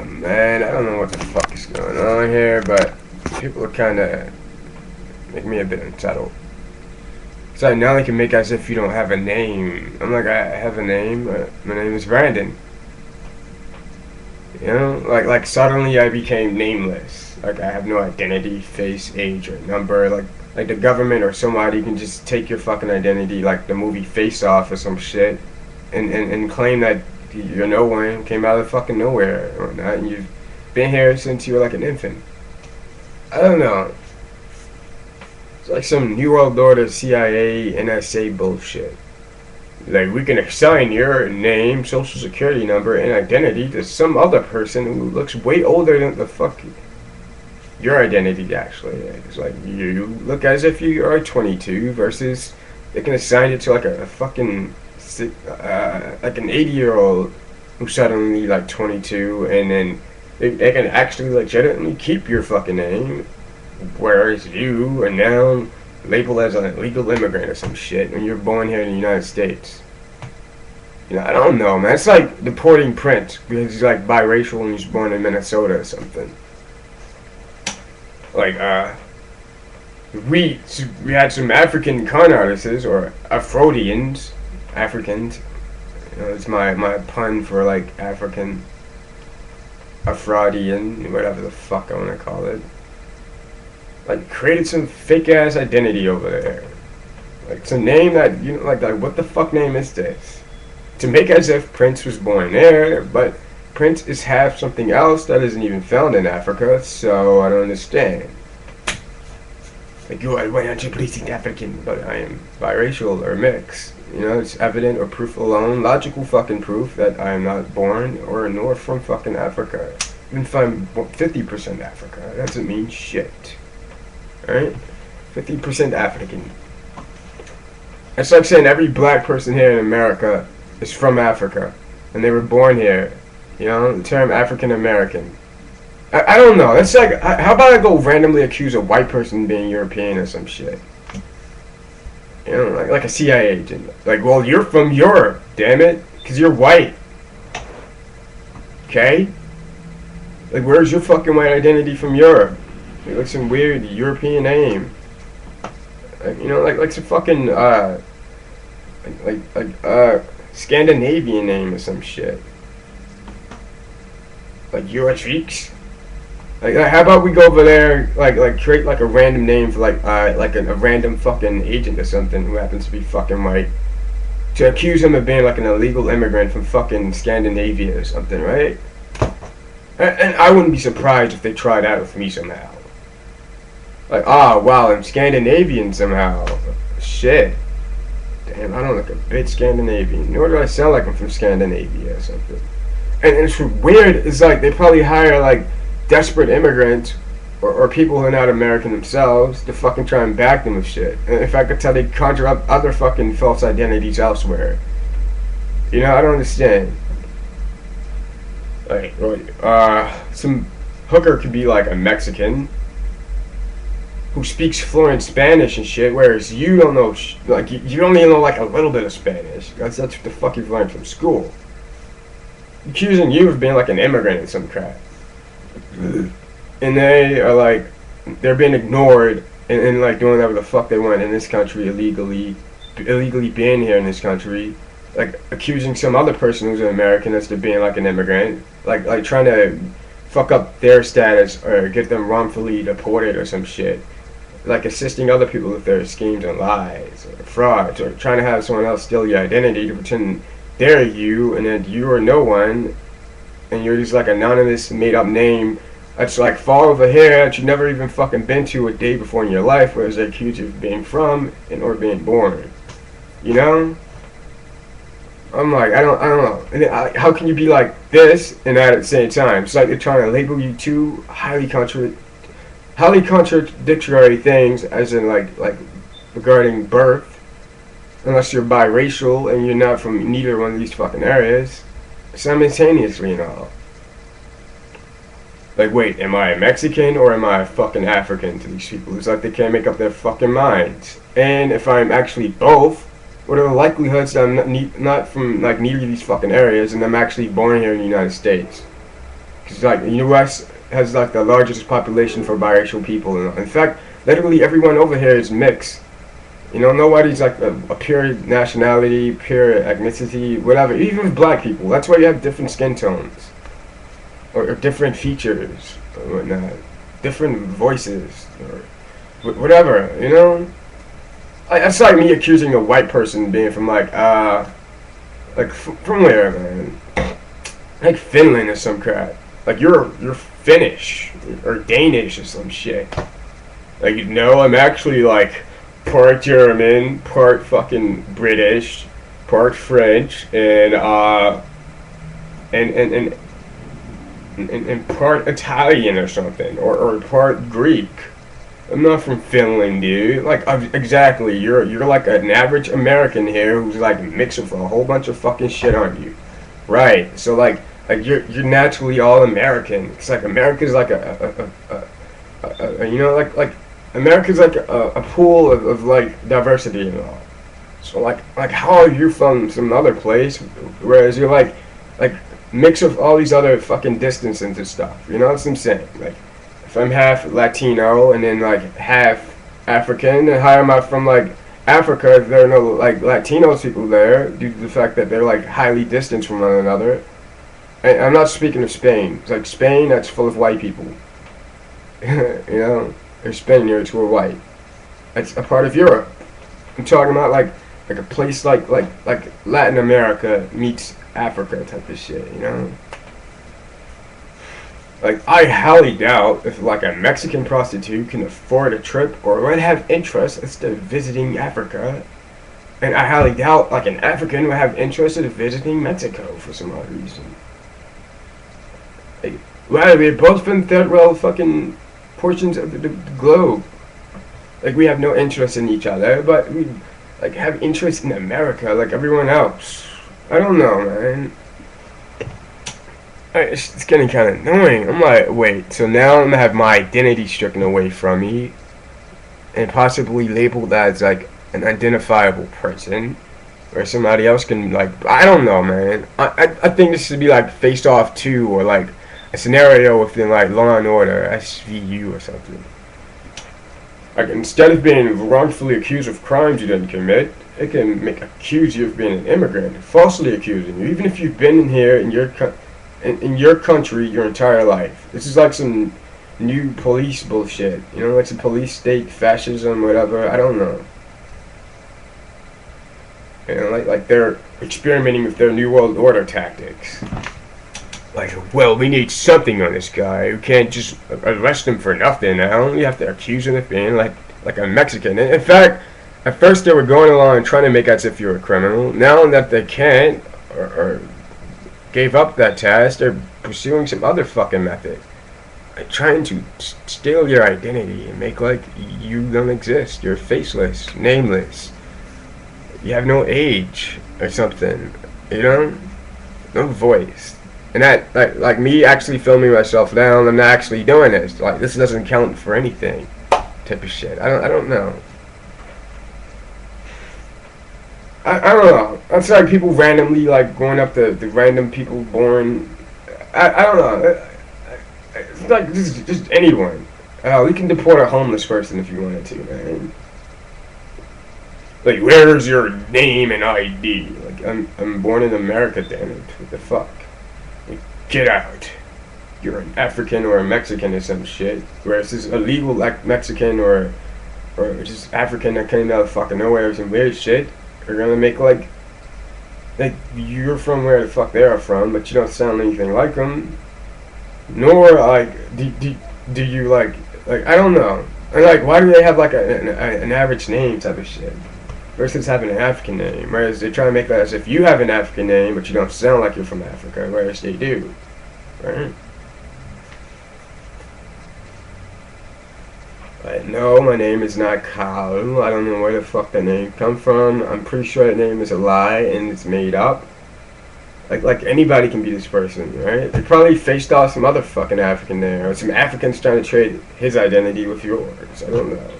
Man, I don't know what the fuck is going on here, but people are kind of making me a bit unsettled. So now they can make as if you don't have a name. I'm like, I have a name. My name is Brandon. You know, like suddenly I became nameless. Like I have no identity, face, age, or number. Like the government or somebody can just take your fucking identity, like the movie Face Off or some shit, and claim that you're no one, came out of fucking nowhere or not, and you've been here since you were like an infant. I don't know. It's like some New World Order CIA NSA bullshit. Like, we can assign your name, social security number, and identity to some other person who looks way older than the fuck your identity actually is. Like, you look as if you are 22 versus they can assign it to like a fucking like an 80-year-old who's suddenly like 22, and then they can actually legitimately keep your fucking name, whereas you are now labeled as an illegal immigrant or some shit when you're born here in the United States. You know, I don't know, man. It's like deporting Prince because he's like biracial and he's born in Minnesota or something. Like, we had some African con artists or Afrodians. Africans. You know, it's my pun for like African, Afrodian, whatever the fuck I want to call it. Like, created some fake ass identity over there. Like, it's a name that, you know, like what the fuck name is this? To make as if Prince was born there, but Prince is half something else that isn't even found in Africa, so I don't understand. Like, you are 100% African, but I am biracial or mixed. You know, it's evident or proof alone, logical fucking proof that I am not born or nor from fucking Africa. Even if I'm 50% Africa, that doesn't mean shit. Alright? 50% African. It's like saying every black person here in America is from Africa, and they were born here. You know, the term African American. I don't know. It's like, how about I go randomly accuse a white person of being European or some shit? You know, like a CIA agent. Like, well, you're from Europe, damn it, because you're white. Okay? Like, where's your fucking white identity from Europe? Like some weird European name. Like, you know, like some fucking, Scandinavian name or some shit. Like Eurotrix. Like, how about we go over there, like create like a random name for like a random fucking agent or something who happens to be fucking white, to accuse him of being like an illegal immigrant from fucking Scandinavia or something, right? And I wouldn't be surprised if they tried that with me somehow. Like, wow, I'm Scandinavian somehow. Shit. Damn, I don't look a bit Scandinavian. Nor do I sound like I'm from Scandinavia or something. And it's weird, it's like they probably hire like desperate immigrants or people who are not American themselves to fucking try and back them with shit. And if I could tell, they conjure up other fucking false identities elsewhere. You know, I don't understand. Like, some hooker could be like a Mexican who speaks fluent Spanish and shit, whereas you don't know, like, you only know like a little bit of Spanish. That's what the fuck you've learned from school. Accusing you of being like an immigrant and some crap. And they are like, they're being ignored and like doing whatever the fuck they want in this country illegally being here in this country, like accusing some other person who's an American as to being like an immigrant, like trying to fuck up their status or get them wrongfully deported or some shit, like assisting other people with their schemes and lies or frauds, or trying to have someone else steal your identity to pretend they're you and that you are no one, and you're just like anonymous made up name that's like far over here that you've never even fucking been to a day before in your life, whereas they accuse you of being from and or being born. You know? I'm like, I don't know. And then, how can you be like this and that at the same time? It's like they're trying to label you two highly contradictory things, as in like regarding birth, unless you're biracial and you're not from neither one of these fucking areas, simultaneously and all. Like, wait, am I a Mexican or am I a fucking African to these people? It's like they can't make up their fucking minds. And if I'm actually both, what are the likelihoods that I'm not from like neither of these fucking areas and I'm actually born here in the United States? Because like the U.S. has like the largest population for biracial people. In fact, literally everyone over here is mixed. You know, nobody's like a pure nationality, pure ethnicity, whatever. Even with black people, that's why you have different skin tones, or different features, or whatnot, different voices, or whatever. You know, that's like me accusing a white person being from from where, man? Like Finland or some crap. Like you're Finnish or Danish or some shit. Like, no, I'm actually like part German, part fucking British, part French, and part Italian or something, or part Greek. I'm not from Finland, dude. Like, exactly, you're like an average American here who's like mixing for a whole bunch of fucking shit on you, right? So like you're naturally all American. It's like America's like you know, like America's like a pool of like diversity and all. So like how are you from some other place, whereas you're like mix of all these other fucking distances and stuff. You know what I'm saying? Like, if I'm half Latino and then like half African, then how am I from like Africa if there are no like Latino people there due to the fact that they're like highly distanced from one another? And I'm not speaking of Spain. It's like Spain, that's full of white people. You know, they're Spaniards who are white. That's a part of Europe. I'm talking about like a place like Latin America meets Africa type of shit. You know. Like, I highly doubt if, like, a Mexican prostitute can afford a trip or would have interest instead of visiting Africa. And I highly doubt, like, an African would have interest in visiting Mexico for some odd reason. Like, well, we're both from third world fucking portions of the globe. Like, we have no interest in each other, but we, like, have interest in America like everyone else. I don't know, man. It's getting kind of annoying. I'm like, wait, so now I'm going to have my identity stricken away from me and possibly labeled as, like, an identifiable person where somebody else can, like, I don't know, man. I think this should be, like, Face Off 2 or, like, a scenario within, like, Law and Order, SVU or something. Like, instead of being wrongfully accused of crimes you didn't commit, it can accuse you of being an immigrant, falsely accusing you, even if you've been in here in your country your entire life. This is like some new police bullshit. You know, like some police state fascism, whatever. I don't know. You know, like they're experimenting with their New World Order tactics. Like, well, we need something on this guy. We can't just arrest him for nothing now. We have to accuse him of being like a Mexican. In fact, at first they were going along and trying to make as if you're a criminal. Now that they can't, or gave up that task, they're pursuing some other fucking method. Like trying to steal your identity and make like you don't exist. You're faceless, nameless. You have no age or something. You know? No voice. And that, like me actually filming myself down, I'm not actually doing this. Like, this doesn't count for anything. Type of shit. I don't know. I don't know. That's like people randomly like going up the random people born. I don't know. It's like just anyone. We can deport a homeless person if you wanted to, man. Like, where's your name and ID? Like, I'm born in America, damn it. What the fuck? Like, get out. You're an African or a Mexican or some shit. Whereas this illegal like Mexican or just African that came out of fucking nowhere or some weird shit. They're gonna make like you're from where the fuck they are from, but you don't sound anything like them. Nor like do you like I don't know. And like, why do they have like an average name type of shit versus having an African name? Whereas they try to make that as if you have an African name, but you don't sound like you're from Africa, whereas they do, right? No, my name is not Khail. I don't know where the fuck that name come from. I'm pretty sure that name is a lie and it's made up. Like anybody can be this person, right? They probably faced off some other fucking African there, or some Africans trying to trade his identity with yours. I don't know.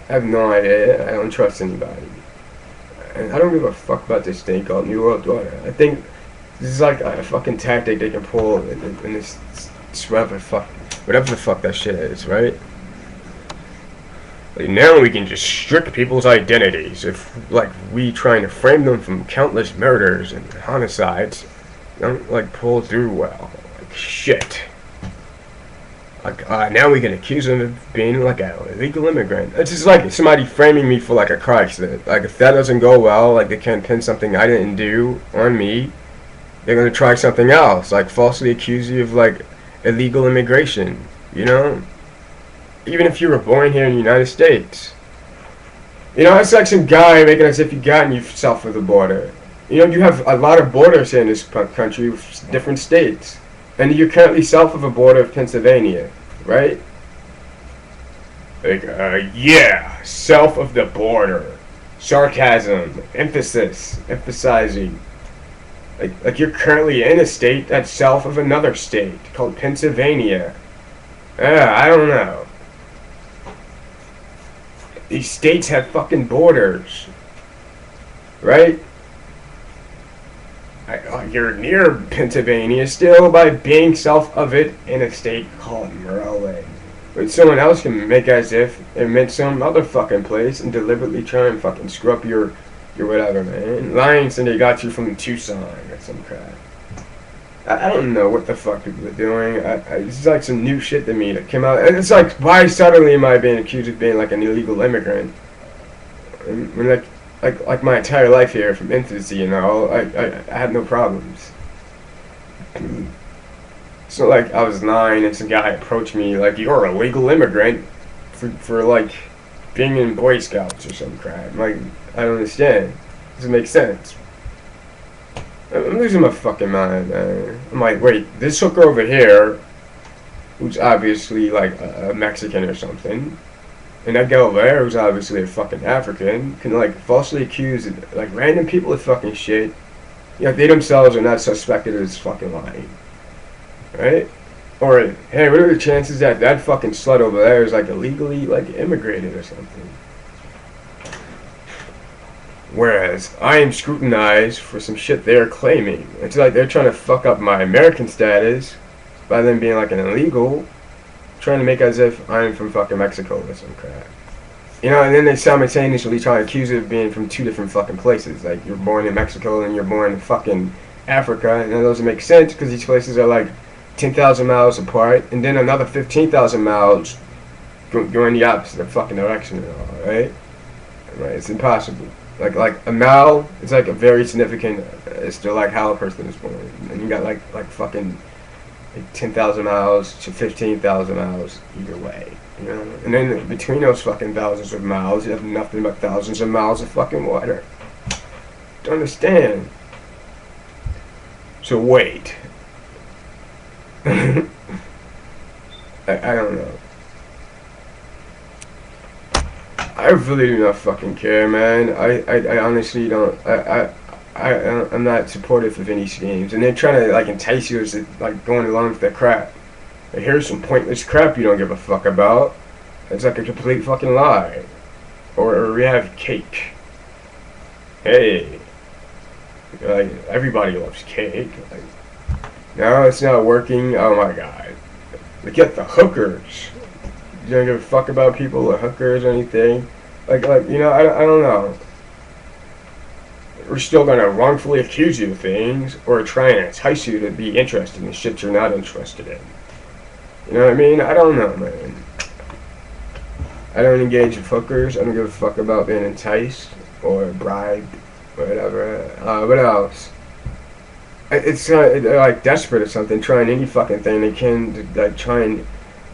I have no idea. I don't trust anybody. And I don't give a fuck about this thing called New World Order. I think This is like a fucking tactic they can pull in this whatever the fuck that shit is, right? Like now we can just strict people's identities if, like, we trying to frame them from countless murders and homicides don't, like, pull through well. Like, shit. Like, now we can accuse them of being, like, an illegal immigrant. It's just like somebody framing me for, like, a car accident. Like, if that doesn't go well, like, they can't pin something I didn't do on me, they're gonna try something else, like falsely accuse you of, like, illegal immigration, you know? Even if you were born here in the United States. You know, it's like some guy making as if you gotten yourself with a border. You know, you have a lot of borders here in this country with different states. And you're currently south of a border of Pennsylvania, right? Like, yeah, south of the border. Sarcasm, emphasis, emphasizing. Like you're currently in a state that's south of another state called Pennsylvania. I don't know. These states have fucking borders, right? You're near Pennsylvania still by being south of it in a state called Maryland. But someone else can make as if it meant some other fucking place and deliberately try and fucking screw up your whatever, man. Lying saying they got you from Tucson or some crap. I don't know what the fuck people are doing. It's like some new shit to me that came out. And it's like, why suddenly am I being accused of being like an illegal immigrant? When like my entire life here from infancy, you know, I had no problems. It's not like I was 9 and some guy approached me like, you're a legal immigrant for like being in Boy Scouts or some crap. Like, I don't understand. Doesn't make sense. I'm losing my fucking mind, man. I'm like, wait, this hooker over here, who's obviously like a Mexican or something, and that guy over there, who's obviously a fucking African, can like falsely accuse like random people of fucking shit. You know, they themselves are not suspected as fucking lying, right? Or hey, what are the chances that that fucking slut over there is like illegally like immigrated or something? Whereas I am scrutinized for some shit they're claiming. It's like they're trying to fuck up my American status by them being like an illegal, trying to make as if I'm from fucking Mexico or some crap. You know, and then they simultaneously try to accuse it of being from 2 different fucking places. Like, you're born in Mexico and you're born in fucking Africa, and that doesn't make sense because these places are like 10,000 miles apart, and then another 15,000 miles going the opposite fucking direction and all, right? Right, it's impossible. Like a mile is like a very significant. It's still like how a person is born, and you got like fucking like 10,000 miles to 15,000 miles either way, you know. And then between those fucking thousands of miles, you have nothing but thousands of miles of fucking water. Don't understand. So wait. I don't know. I really do not fucking care, man. I honestly don't. I'm not supportive of any schemes, and they're trying to like entice you into like going along with their crap. Like, here's some pointless crap you don't give a fuck about. It's like a complete fucking lie. Or we have cake. Hey, like everybody loves cake. Like, no, it's not working. Oh my god. Look at the hookers. You don't give a fuck about people or hookers or anything. Like you know, I don't know. We're still gonna wrongfully accuse you of things or try and entice you to be interested in shit you're not interested in. You know what I mean? I don't know, man. I don't engage with hookers. I don't give a fuck about being enticed or bribed or whatever. What else? It's they're like desperate or something, trying any fucking thing they can to like try and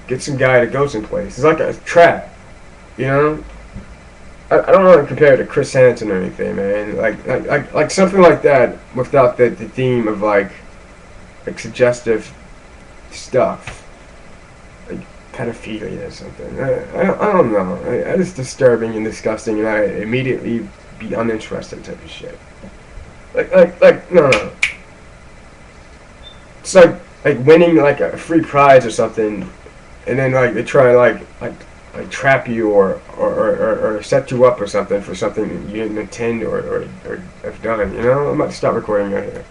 get some guy to go someplace. It's like a trap, you know. I don't want to compare it to Chris Hansen or anything, man. Like something like that without the theme of like suggestive stuff, like pedophilia or something. I don't know. It's disturbing and disgusting, and I immediately be uninterested type of shit. Like no. It's like winning like a free prize or something, and then like they try to like trap you or set you up or something for something you didn't intend or have done. You know, I'm about to stop recording right here.